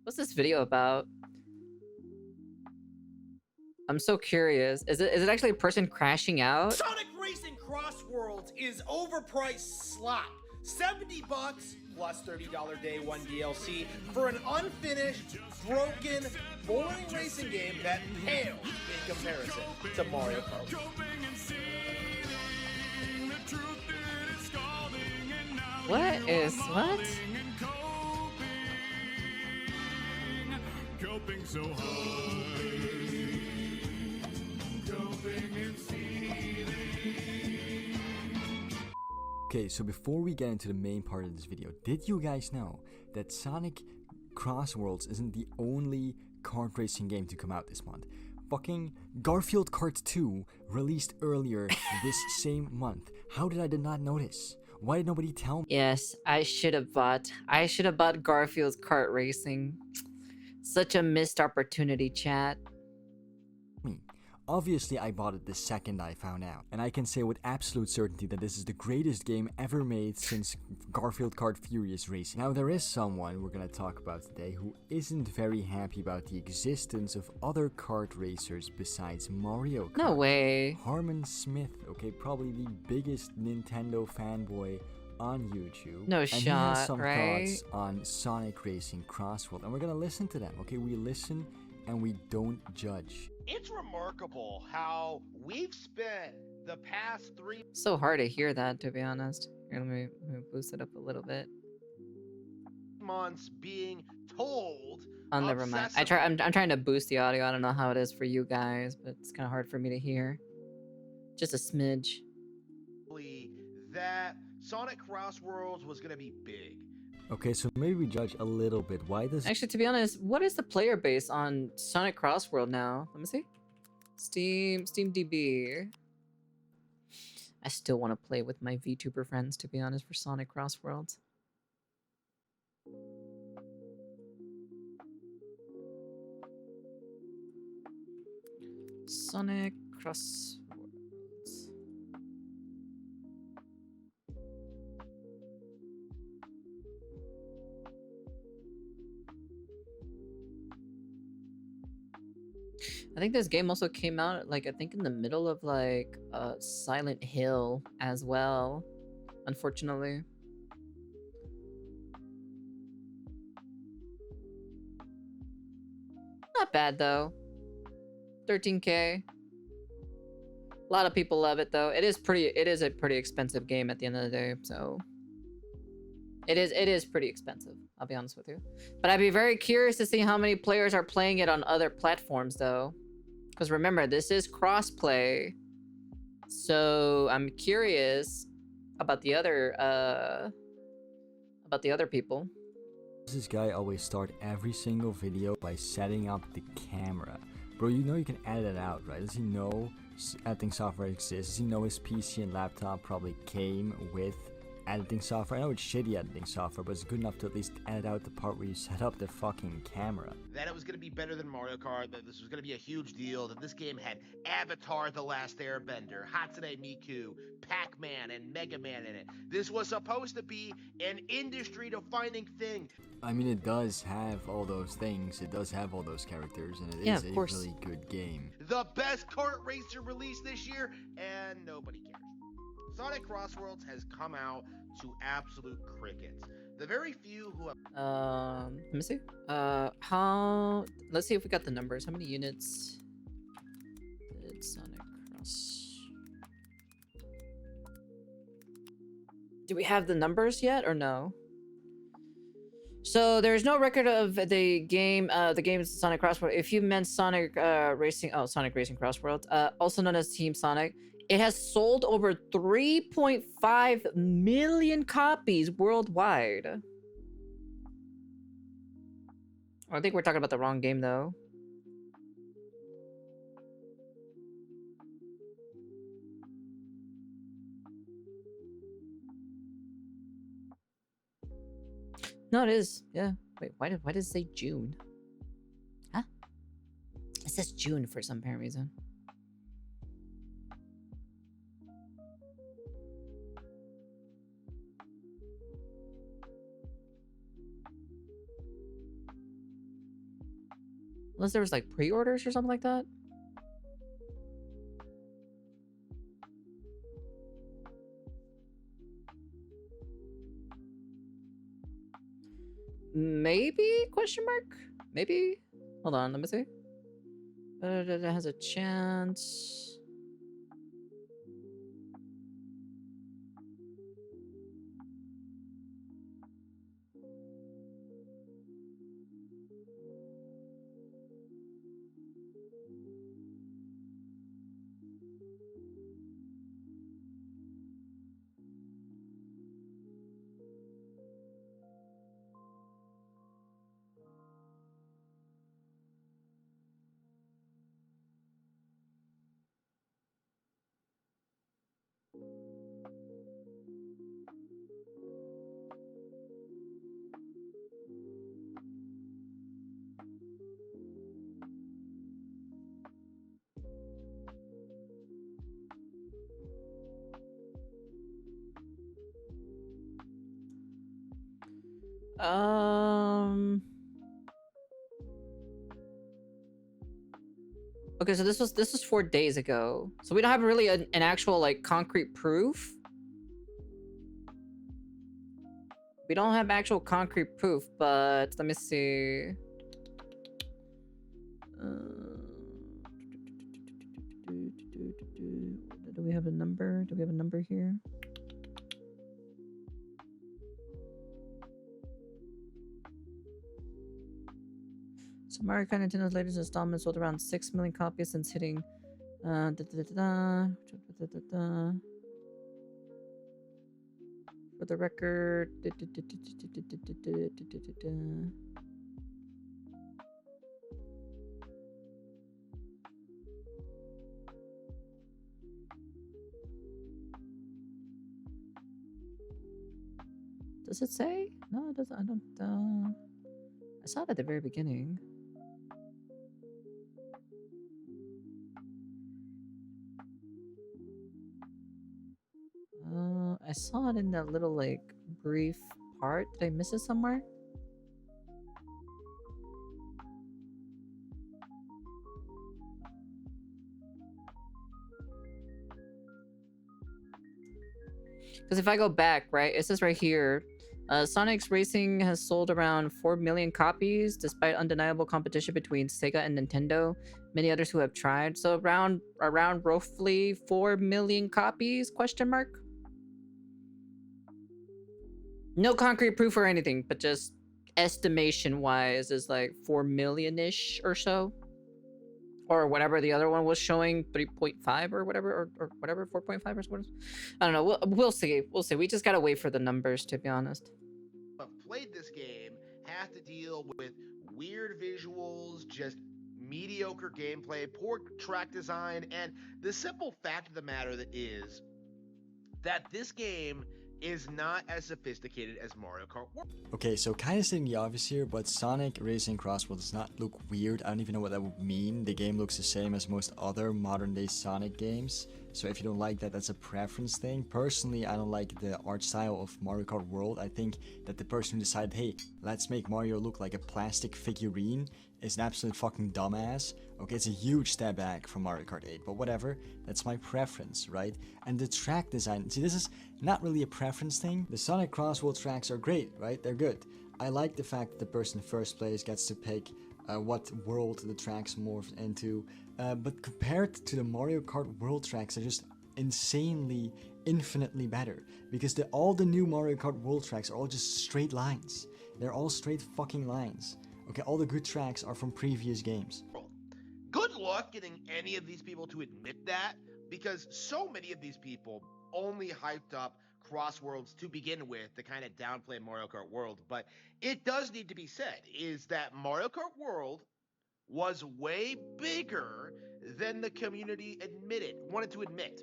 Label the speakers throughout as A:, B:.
A: What's this video about? I'm so curious. Is it actually a person crashing out?
B: Sonic Racing Cross Worlds is overpriced slop. $70 plus $30 day one DLC for an unfinished, broken, boring racing game that pales in comparison to Mario Kart.
A: What?
C: Coping so high, coping and feeling.
D: Okay, so before we get into the main part of this video, did you guys know that Sonic Cross Worlds isn't the only kart racing game to come out this month? Fucking Garfield Kart 2 released earlier this same month. How did I not notice? Why did nobody tell me?
A: Yes, I should have bought Garfield's kart racing. Such a missed opportunity, chat.
D: Obviously, I bought it the second I found out, and I can say with absolute certainty that this is the greatest game ever made since Garfield Kart Furious Racing. Now, there is someone we're gonna talk about today who isn't very happy about the existence of other kart racers besides Mario Kart.
A: No way.
D: Harmon Smith, okay, probably the biggest Nintendo fanboy on YouTube.
A: No
D: and
A: shot,
D: he has some
A: right?
D: thoughts on Sonic Racing Cross World, and we're gonna listen to them, okay? We listen and we don't judge.
B: It's remarkable how we've spent the past 3
A: So hard to hear that, to be honest. Here, let me boost it up a little bit.
B: months being told.
A: Oh, never mind. I'm trying to boost the audio. I don't know how it is for you guys, but it's kind of hard for me to hear. Just a smidge.
B: That Sonic Cross Worlds was going to be big.
D: Okay, so maybe we judge a little bit. Why does
A: Actually, to be honest, what is the player base on Sonic Cross World now? Let me see. SteamDB. I still want to play with my VTuber friends, to be honest, for Sonic Cross Worlds. Sonic Cross Worlds. I think this game also came out, like, I think in the middle of, like, Silent Hill as well, unfortunately. Not bad, though. 13K. A lot of people love it, though. It is a pretty expensive game at the end of the day, so... It is pretty expensive, I'll be honest with you. But I'd be very curious to see how many players are playing it on other platforms, though. Because remember, this is crossplay. So I'm curious about the other people.
D: this guy always start every single video by setting up the camera? Bro, you know you can edit it out, right? Does he know editing software exists? Does he know his PC and laptop probably came with editing software? I know it's shitty editing software, but it's good enough to at least edit out the part where you set up the fucking camera.
B: That it was going to be better than Mario Kart, that this was going to be a huge deal, that this game had Avatar The Last Airbender, Hatsune Miku, Pac-Man, and Mega Man in it. This was supposed to be an industry-defining thing.
D: I mean, it does have all those things, it does have all those characters, and it is a really good game.
B: The best kart racer released this year, and nobody cares. Sonic Cross Worlds has come out to absolute crickets. The very few who have...
A: Let me see. Let's see if we got the numbers. How many units did Sonic Cross? Do we have the numbers yet or no? So there's no record of the game, Sonic Cross World. If you meant Sonic Sonic Racing Cross World, also known as Team Sonic, it has sold over 3.5 million copies worldwide. I think we're talking about the wrong game, though. No, it is. Yeah. Wait, why does it say June? Huh? It says June for some apparent reason. Unless there was like pre-orders or something like that. Maybe? Question mark? Maybe? Hold on, let me see. It has a chance. Okay, so this was 4 days ago. So we don't have really an actual like concrete proof. We don't have actual concrete proof, but let me see. Do we have a number? Do we have a number here? So Mario Kart Nintendo's latest installment sold around 6 million copies since hitting for the record. Does it say? No, it doesn't. I don't. I saw it at the very beginning. I saw it in that little like brief part. Did I miss it somewhere? Because if I go back, right, it says right here, Sonic's Racing has sold around 4 million copies, despite undeniable competition between Sega and Nintendo. Many others who have tried. So around roughly 4 million copies? Question mark. No concrete proof or anything, but just estimation-wise is like 4 million-ish or so. Or whatever the other one was showing, 3.5 or whatever, or whatever, 4.5 or something. I don't know. We'll see. We'll see. We just gotta wait for the numbers, to be honest.
B: Have played this game have to deal with weird visuals, just mediocre gameplay, poor track design, and the simple fact of the matter that is that this game is not as sophisticated as Mario Kart World.
D: Okay, so kind of stating the obvious here, but Sonic Racing Crossworld does not look weird. I don't even know what that would mean. The game looks the same as most other modern day Sonic games. So if you don't like that, that's a preference thing. Personally, I don't like the art style of Mario Kart World. I think that the person who decided, hey, let's make Mario look like a plastic figurine is an absolute fucking dumbass. Okay, it's a huge step back from Mario Kart 8, but whatever, that's my preference, right? And the track design, see, this is not really a preference thing. The Sonic Crossworld tracks are great, right? They're good. I like the fact that the person in first place gets to pick what world the tracks morph into, but compared to the Mario Kart World tracks, they're just insanely, infinitely better, because all the new Mario Kart World tracks are all just straight lines. They're all straight fucking lines. Okay, all the good tracks are from previous games.
B: Good luck getting any of these people to admit that, because so many of these people only hyped up Crossworlds to begin with to kind of downplay Mario Kart World. But it does need to be said, is that Mario Kart World was way bigger than the community wanted to admit.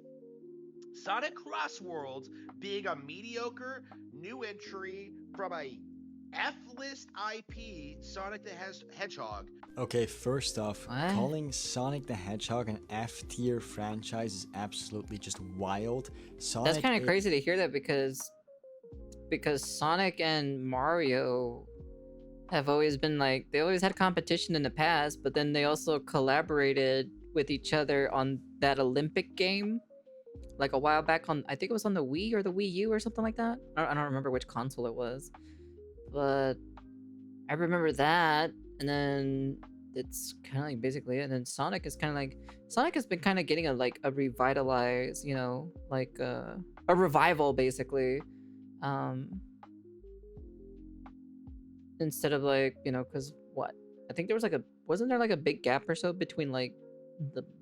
B: Sonic Crossworlds being a mediocre new entry from a F-list IP, Sonic the Hedgehog.
D: Okay, first off,
A: What?
D: calling Sonic the Hedgehog an F-tier franchise is absolutely just wild. Sonic
A: That's kind of crazy to hear that, because Sonic and Mario have always been like, they always had competition in the past, but then they also collaborated with each other on that Olympic game like a while back on, I think it was on the Wii or the Wii U or something like that. I don't remember which console it was, but I remember that. And then it's kind of like basically it. And then Sonic is kind of like, Sonic has been kind of getting a like a revitalized, you know, like a revival basically. Instead of like, you know, because what, I think there was like a, wasn't there like a big gap or so between like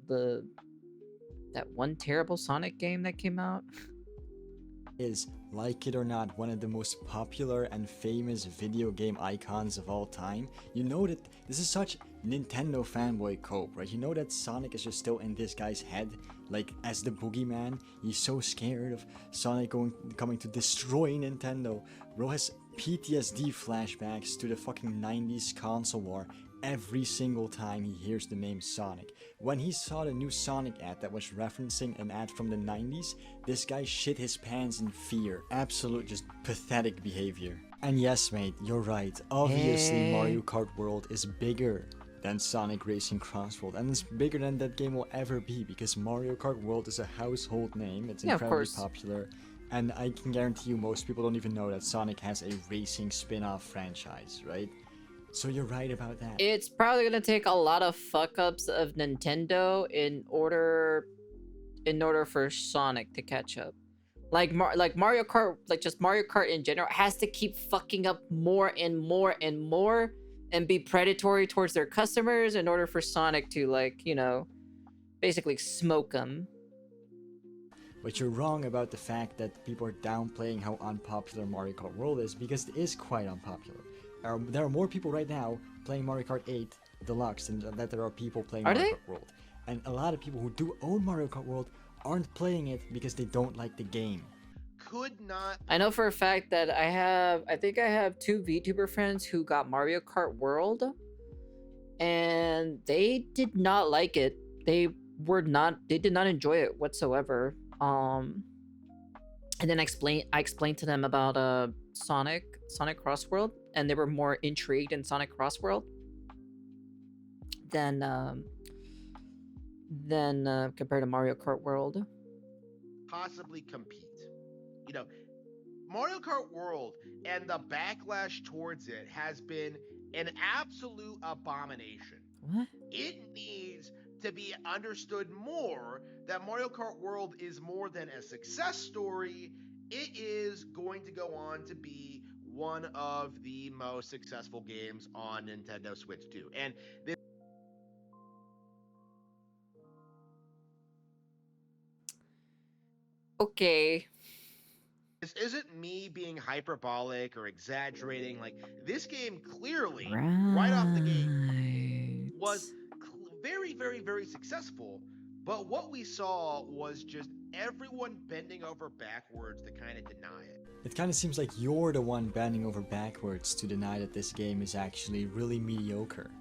A: the that one terrible Sonic game that came out?
D: Is, like it or not, one of the most popular and famous video game icons of all time. You know that this is such Nintendo fanboy cope, right? You know that Sonic is just still in this guy's head, like as the boogeyman. He's so scared of Sonic coming to destroy Nintendo. Bro has PTSD flashbacks to the fucking 90s console war every single time he hears the name Sonic. When he saw the new Sonic ad that was referencing an ad from the 90s, this guy shit his pants in fear. Absolute just pathetic behavior. And yes mate, you're right. Obviously Mario Kart World is bigger than Sonic Racing Cross World, and it's bigger than that game will ever be, because Mario Kart World is a household name. It's incredibly popular. And I can guarantee you most people don't even know that Sonic has a racing spin-off franchise, right? So you're right about that.
A: It's probably gonna take a lot of fuck-ups of Nintendo in order for Sonic to catch up. Like Mario Kart, like just Mario Kart in general, has to keep fucking up more and more and more and be predatory towards their customers in order for Sonic to, like, you know, basically smoke them.
D: But you're wrong about the fact that people are downplaying how unpopular Mario Kart World is, because it is quite unpopular. There are more people right now playing Mario Kart 8 Deluxe than that there are people playing Mario Kart World. And a lot of people who do own Mario Kart World aren't playing it because they don't like the game.
B: Could not.
A: I know for a fact that I think I have 2 VTuber friends who got Mario Kart World, and they did not like it. They did not enjoy it whatsoever. And then I explained to them about Sonic Cross World, and they were more intrigued in Sonic Cross World than compared to Mario Kart World.
B: Possibly compete. You know, Mario Kart World and the backlash towards it has been an absolute abomination.
A: What?
B: It needs to be understood more that Mario Kart World is more than a success story. It is going to go on to be one of the most successful games on Nintendo Switch 2. And this
A: Okay.
B: This isn't me being hyperbolic or exaggerating. Like, this game clearly,
A: Right.
B: right off the gate, was very, very, very successful. But what we saw was just everyone bending over backwards to kind of deny it.
D: It kind of seems like you're the one bending over backwards to deny that this game is actually really mediocre.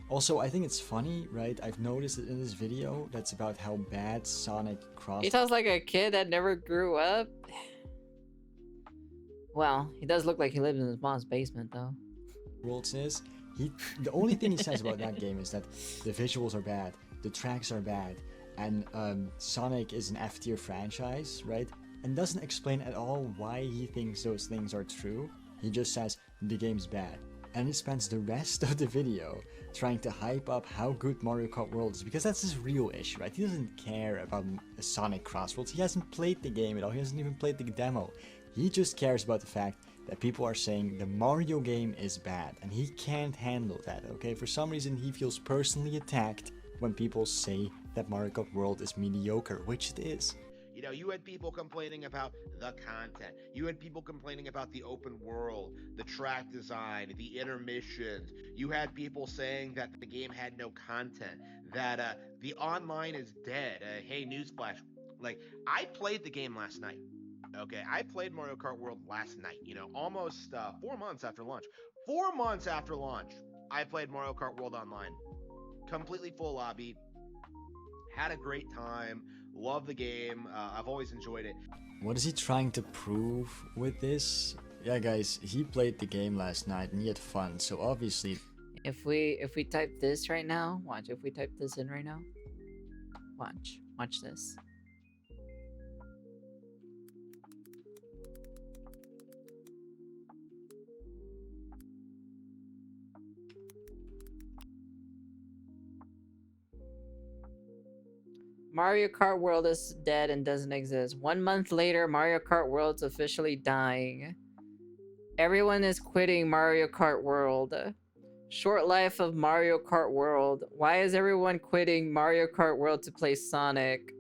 D: Also, I think it's funny, right? I've noticed it in this video that's about how bad Sonic Cross...
A: He sounds like a kid that never grew up. Well, he does look like he lives in his mom's basement, though.
D: Worlds is, the only thing he says about that game is that the visuals are bad, the tracks are bad, and Sonic is an F-tier franchise, right? And doesn't explain at all why he thinks those things are true. He just says the game's bad. And he spends the rest of the video trying to hype up how good Mario Kart World is, because that's his real issue, right? He doesn't care about Sonic Cross Worlds. He hasn't played the game at all. He hasn't even played the demo. He just cares about the fact that people are saying the Mario game is bad, and he can't handle that, okay? For some reason, he feels personally attacked when people say that Mario Kart World is mediocre, which it is.
B: You know, you had people complaining about the content. You had people complaining about the open world, the track design, the intermissions. You had people saying that the game had no content, that the online is dead. Hey, newsflash. Like, I played the game last night. Okay, I played Mario Kart World last night, you know, almost 4 months after launch. 4 months after launch, I played Mario Kart World Online. Completely full lobby. Had a great time. Love the game. I've always enjoyed it.
D: What is he trying to prove with this? Yeah, guys, he played the game last night and he had fun, so obviously.
A: If we type this right now, watch. If we type this in right now, watch this. Mario Kart World is dead and doesn't exist. 1 month later, Mario Kart World's officially dying. Everyone is quitting Mario Kart World. Short life of Mario Kart World. Why is everyone quitting Mario Kart World to play Sonic?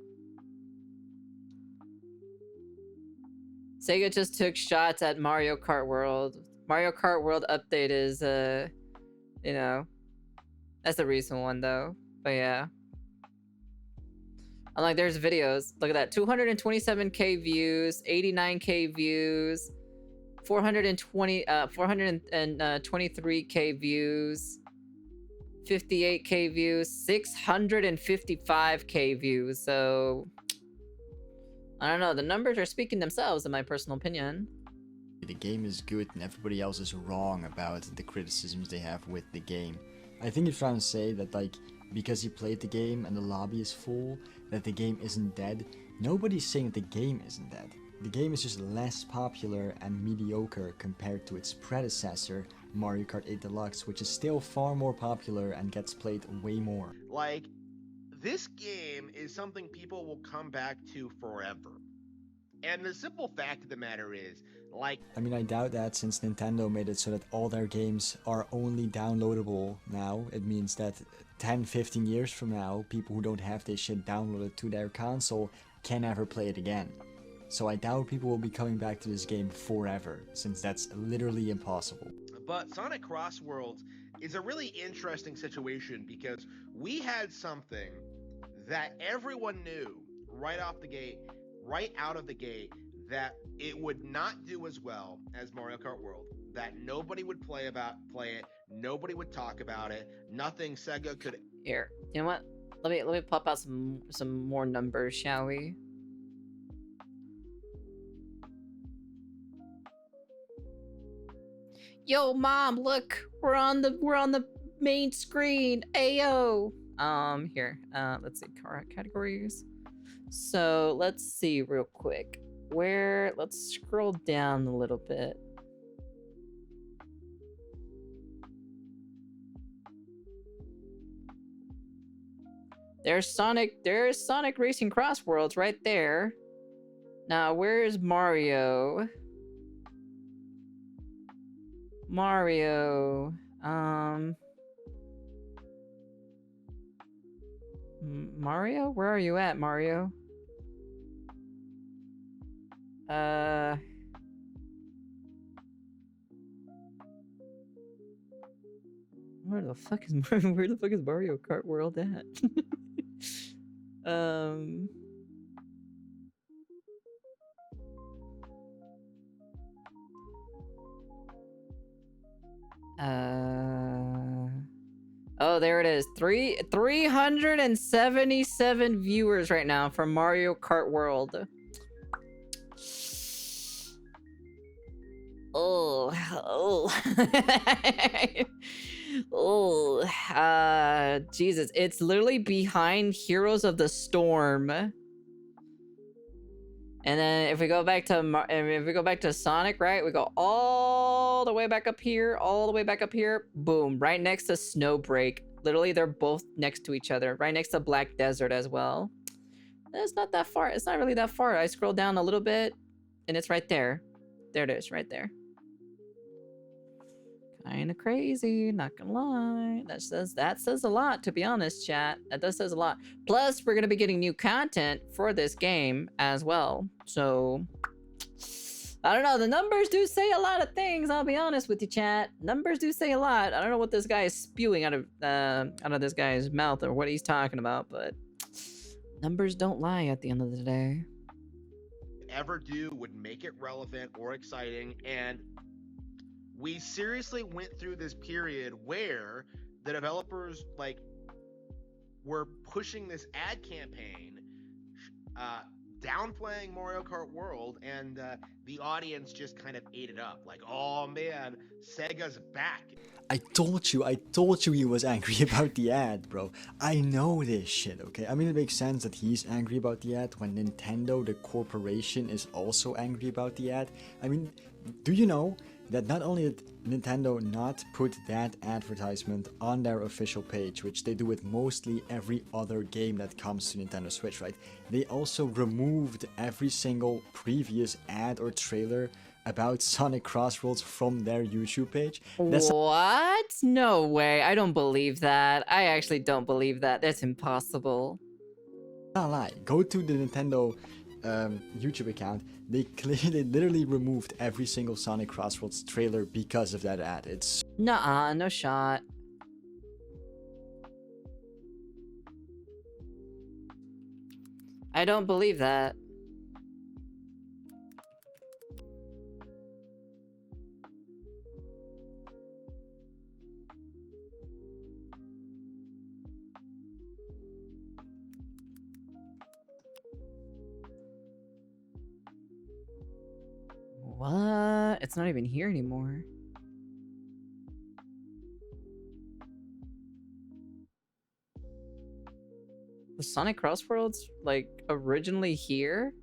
A: Sega just took shots at Mario Kart World. Mario Kart World update is, you know, that's the recent one though. But yeah. I'm like, there's videos. Look at that. 227k views, 89k views, 423k views, 58k views, 655k views. So I don't know. The numbers are speaking themselves, in my personal opinion.
D: The game is good and everybody else is wrong about the criticisms they have with the game. I think he's trying to say that, like, because he played the game and the lobby is full, that the game isn't dead. Nobody's saying that the game isn't dead. The game is just less popular and mediocre compared to its predecessor, Mario Kart 8 Deluxe, which is still far more popular and gets played way more.
B: Like, this game is something people will come back to forever. And the simple fact of the matter is, like...
D: I mean, I doubt that, since Nintendo made it so that all their games are only downloadable now. It means that 10-15 years from now, people who don't have this shit downloaded to their console can never play it again. So I doubt people will be coming back to this game forever, since that's literally impossible.
B: But Sonic Cross Worlds is a really interesting situation because we had something that everyone knew right out of the gate, that it would not do as well as Mario Kart World, that nobody would play it, nobody would talk about it, nothing Sega could...
A: Here, you know what? Let me pop out some more numbers, shall we? Yo, mom, look, we're on the main screen. Ayo. Here, let's see, categories. So let's see real quick. Let's scroll down a little bit. There's Sonic Racing Cross Worlds right there. Now, where's Mario? Mario, Mario? Where are you at, Mario? Where the fuck is Mario Kart World at? Oh, there it is. 377 viewers right now for Mario Kart World. Oh. Jesus, it's literally behind Heroes of the Storm. And then if we go back to Sonic, right? We go all the way back up here, boom, right next to Snowbreak. Literally, they're both next to each other, right next to Black Desert as well. It's not that far. It's not really that far. I scroll down a little bit, and it's right there. There it is, right there. Kinda crazy, not gonna lie. That says a lot, to be honest, chat. That does says a lot. Plus, we're gonna be getting new content for this game as well. So, I don't know. The numbers do say a lot of things. I'll be honest with you, chat. Numbers do say a lot. I don't know what this guy is spewing out of this guy's mouth or what he's talking about, but numbers don't lie at the end of the day.
B: Ever do would make it relevant or exciting, and we seriously went through this period where the developers were pushing this ad campaign downplaying Mario Kart World, and the audience just kind of ate it up. Like, oh man, Sega's back.
D: I told you he was angry about the ad, bro. I know this shit, okay? I mean, it makes sense that he's angry about the ad when Nintendo, the corporation, is also angry about the ad. I mean, do you know that not only did Nintendo not put that advertisement on their official page, which they do with mostly every other game that comes to Nintendo Switch, right? They also removed every single previous ad or trailer about Sonic Crossroads from their YouTube page.
A: What? No way. I don't believe that. I actually don't believe that. That's impossible.
D: Not a lie. Go to the Nintendo YouTube account. They literally removed every single Sonic Crossroads trailer because of that ad. It's
A: Nuh-uh, no shot. I don't believe that. What? It's not even here anymore. Was Sonic Crossworlds, like, originally here?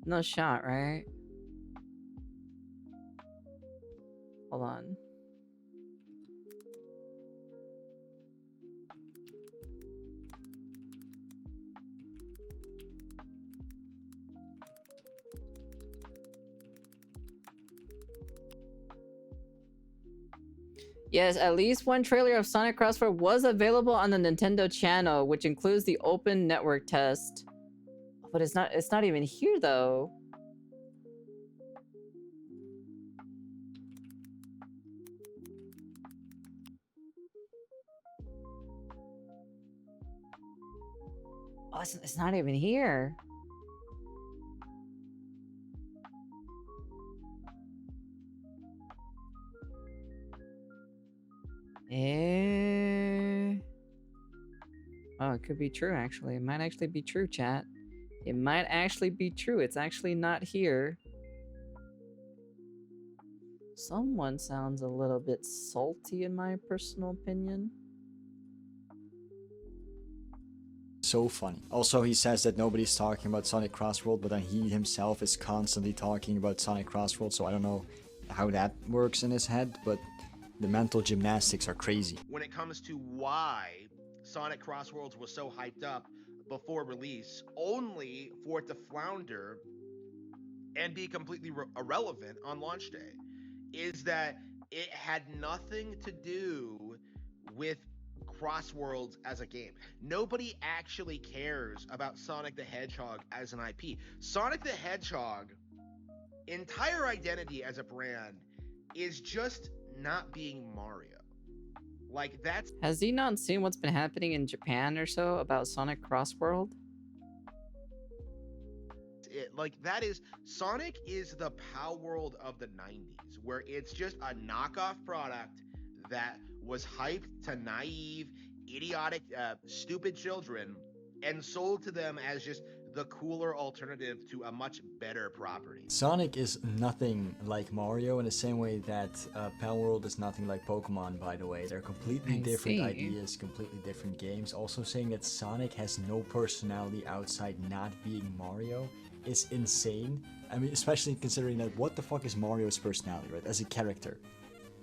A: No shot, right? Hold on. Yes, at least one trailer of Sonic Crossfire was available on the Nintendo channel, which includes the open network test. But it's not even here though. Oh, it's not even here. Oh, it could be true, actually. It might actually be true, chat. It might actually be true. It's actually not here. Someone sounds a little bit salty, in my personal opinion.
D: so funny. Also, he says that nobody's talking about Sonic Crossworld, but then he himself is constantly talking about Sonic Crossworld, so I don't know how that works in his head, but the mental gymnastics are crazy.
B: When it comes to why Sonic Crossworlds was so hyped up before release, only for it to flounder and be completely irrelevant on launch day, is that it had nothing to do with Crossworlds as a game. Nobody actually cares about Sonic the Hedgehog as an IP. Sonic the Hedgehog, entire identity as a brand, is just not being Mario. Like, that's...
A: Has he not seen what's been happening in Japan or so about Sonic Crossworld?
B: Like, that is... Sonic is the Power World of the 90s, where it's just a knockoff product that was hyped to naive, idiotic, stupid children and sold to them as just the cooler alternative to a much better property.
D: Sonic is nothing like Mario in the same way that Power World is nothing like Pokemon, by the way. They're completely different ideas, completely different games. Also saying that Sonic has no personality outside not being Mario is insane. I mean, especially considering that what the fuck is Mario's personality, right? As a character.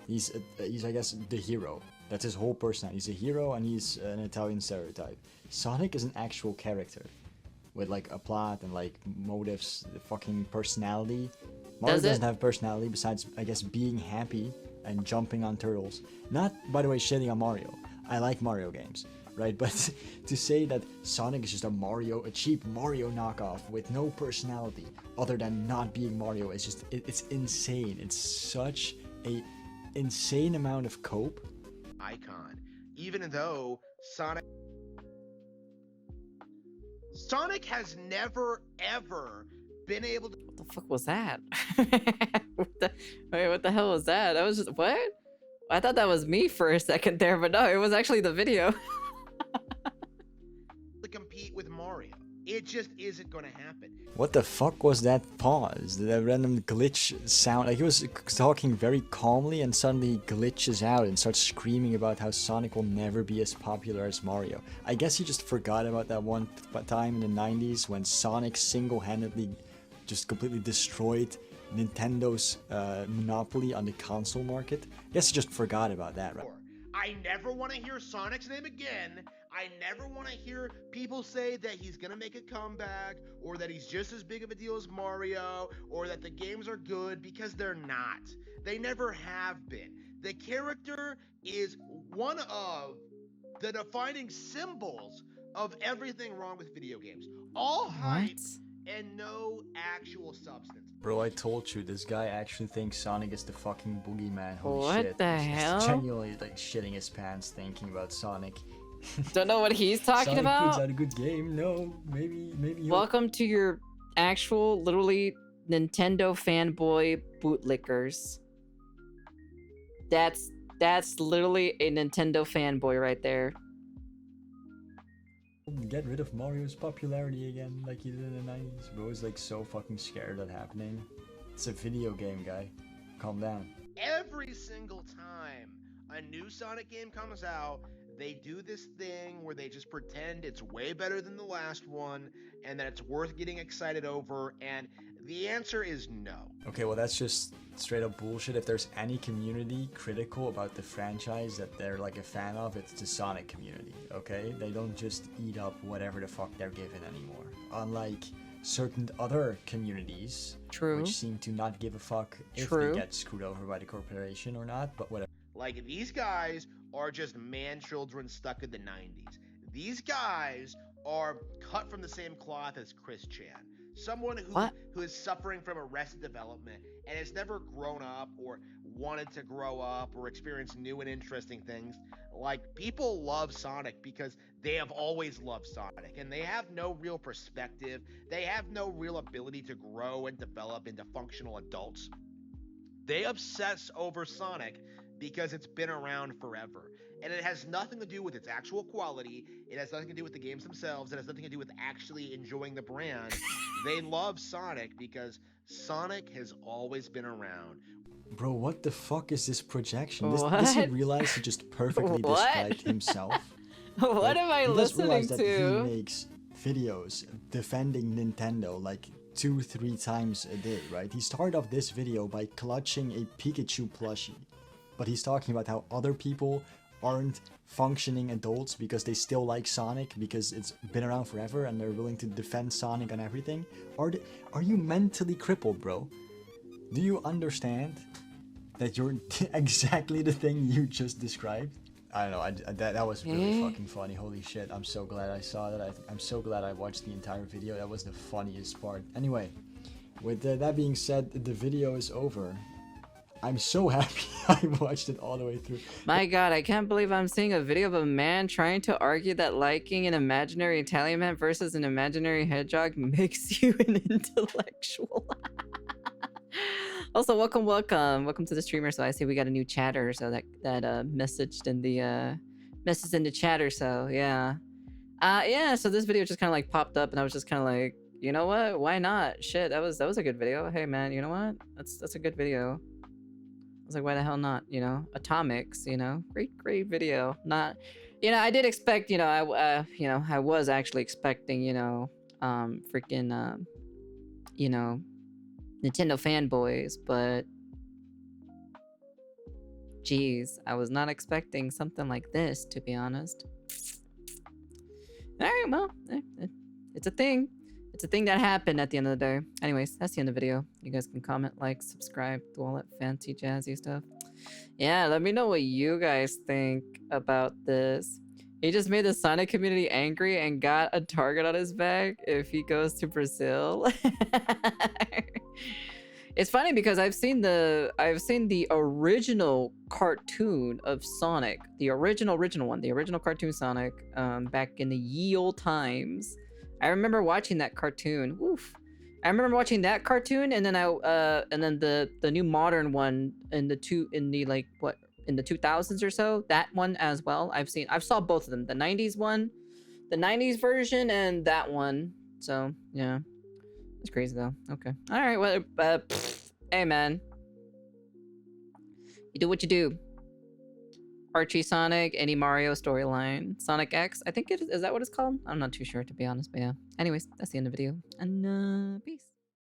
D: He's I guess, the hero. That's his whole personality. He's a hero and he's an Italian stereotype. Sonic is an actual character with like a plot and like motives, the fucking personality. Mario doesn't have personality besides, I guess, being happy and jumping on turtles. Not, by the way, shitting on Mario. I like Mario games, right? But to say that Sonic is just a cheap Mario knockoff with no personality other than not being Mario is just, it's insane. It's such a insane amount of cope.
B: Icon. Even though Sonic has never ever been able to...
A: What the fuck was that? Wait, what the hell was that? I was just, what? I thought that was me for a second there, but no, it was actually the video.
B: to compete with Mario. It just isn't going to happen.
D: What the fuck was that pause? That random glitch sound? Like he was talking very calmly and suddenly glitches out and starts screaming about how Sonic will never be as popular as Mario. I guess he just forgot about that one time in the 90s when Sonic single-handedly just completely destroyed Nintendo's monopoly on the console market. I guess he just forgot about that, right?
B: I never want to hear Sonic's name again. I never want to hear people say that he's going to make a comeback or that he's just as big of a deal as Mario or that the games are good, because they're not. They never have been. The character is one of the defining symbols of everything wrong with video games. All hype and no actual substance.
D: Bro, I told you, this guy actually thinks Sonic is the fucking boogeyman. Holy
A: What
D: shit.
A: the
D: He's
A: hell?
D: genuinely like shitting his pants thinking about Sonic.
A: Don't know what he's talking
D: Sonic
A: about.
D: puts out a good game. No, maybe he'll...
A: Welcome to your actual, literally Nintendo fanboy bootlickers. That's literally a Nintendo fanboy right there.
D: Get rid of Mario's popularity again, like he did in the 90s. Bro is like so fucking scared of that happening. It's a video game, guy. Calm down.
B: Every single time a new Sonic game comes out, they do this thing where they just pretend it's way better than the last one and that it's worth getting excited over, and the answer is no.
D: Okay, well that's just straight up bullshit. If there's any community critical about the franchise that they're like a fan of, it's the Sonic community, okay? They don't just eat up whatever the fuck they're given anymore. Unlike certain other communities,
A: True.
D: which seem to not give a fuck if
A: True.
D: they get screwed over by the corporation or not, but whatever.
B: Like, these guys are just man-children stuck in the 90s. These guys are cut from the same cloth as Chris Chan. Someone who is suffering from arrested development and has never grown up or wanted to grow up or experience new and interesting things. Like, people love Sonic because they have always loved Sonic, and they have no real perspective. They have no real ability to grow and develop into functional adults. They obsess over Sonic because it's been around forever. And it has nothing to do with its actual quality. It has nothing to do with the games themselves. It has nothing to do with actually enjoying the brand. They love Sonic because Sonic has always been around.
D: Bro, what the fuck is this projection?
A: What?
D: Does he realize he just perfectly
A: What?
D: described himself?
A: What
D: Like,
A: am I
D: he does
A: listening
D: realize that
A: to?
D: he makes videos defending Nintendo like 2-3 times a day, right? He started off this video by clutching a Pikachu plushie. But he's talking about how other people aren't functioning adults because they still like Sonic because it's been around forever and they're willing to defend Sonic on everything. Are you mentally crippled, bro? Do you understand that you're exactly the thing you just described? I don't know, that was really fucking funny. Holy shit, I'm so glad I saw that. I'm so glad I watched the entire video. That was the funniest part. Anyway, with that being said, the video is over. I'm so happy I watched it all the way through.
A: My god, I can't believe I'm seeing a video of a man trying to argue that liking an imaginary Italian man versus an imaginary hedgehog makes you an intellectual. Also, welcome to the streamer. So I see we got a new chatter, so that messaged in the message in the chatter. So yeah, yeah. So this video just kind of like popped up, and I was just kind of like, you know what? Why not? Shit, that was a good video. Hey man, you know what? That's a good video. I was like, why the hell not? You know, Atomics. You know, great video. Not, you know, I did expect. You know, I was actually expecting. You know, freaking, you know, Nintendo fanboys, but geez, I was not expecting something like this, to be honest. All right, well, it's a thing. It's a thing that happened at the end of the day. Anyways, that's the end of the video. You guys can comment, like, subscribe, do all that fancy jazzy stuff. Yeah, let me know what you guys think about this. He just made the Sonic community angry and got a target on his back if he goes to Brazil. It's funny because I've seen the original cartoon of Sonic, the original one, the original cartoon Sonic, back in the ye old times. I remember watching that cartoon. Oof. I remember watching that cartoon, and then the new modern one in the 2000s or so. That one as well. I've saw both of them. The 90s one, the 90s version, and that one. So yeah, it's crazy though. Okay, all right. Well, hey man, you do what you do. Archie Sonic, any Mario storyline, Sonic X. I think it is. Is that what it's called? I'm not too sure to be honest, but yeah. Anyways, that's the end of the video, and peace.